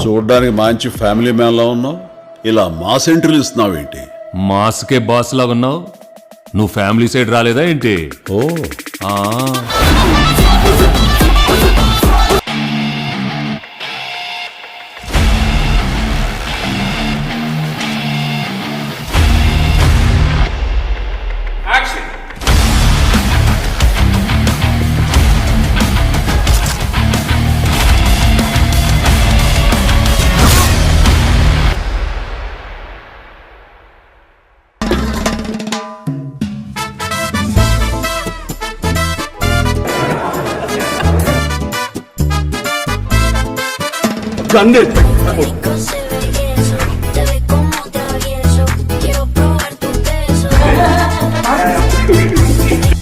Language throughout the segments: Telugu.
చూడ్డానికి మంచి ఫ్యామిలీ మ్యాన్ లా ఉన్నావు, ఇలా మాస్ ఎంట్రీలు ఇస్తున్నావు ఏంటి? మాస్కే బాస్ లాగా ఉన్నావు. నువ్వు ఫ్యామిలీ సైడ్ రాలేదా ఏంటి? ఓ ఆ Cose belleza, te ves como travieso. Quiero probar tu beso.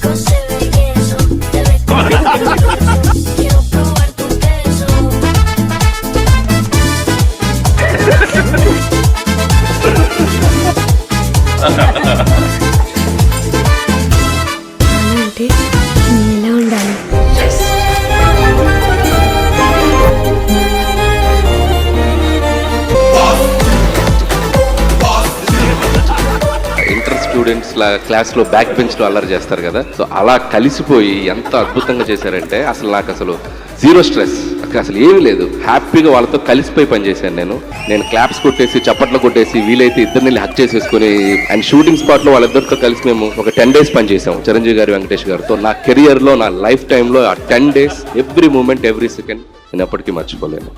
Cose belleza, te ves como travieso. Quiero probar tu beso. అంటే ఎలా ఉండాలి? ఇంటర్ స్టూడెంట్స్ క్లాస్లో బ్యాక్ బెంచ్లో అల్లరి చేస్తారు కదా, సో అలా కలిసిపోయి ఎంత అద్భుతంగా చేశారంటే అసలు జీరో స్ట్రెస్, అసలు ఏమీ లేదు. హ్యాపీగా వాళ్ళతో కలిసిపోయి పనిచేశాను నేను క్లాప్స్ కొట్టేసి చప్పట్లు కొట్టేసి వీలైతే ఇద్దరిని హక్ చేసేసుకుని అండ్ షూటింగ్ స్పాట్లో వాళ్ళిద్దరితో కలిసి మేము ఒక 10 days పనిచేసాం చిరంజీవి గారి వెంకటేష్ గారితో. నా కెరియర్లో నా లైఫ్ టైంలో ఆ 10 days every moment every second నేను ఎప్పటికీ మర్చిపోలేను.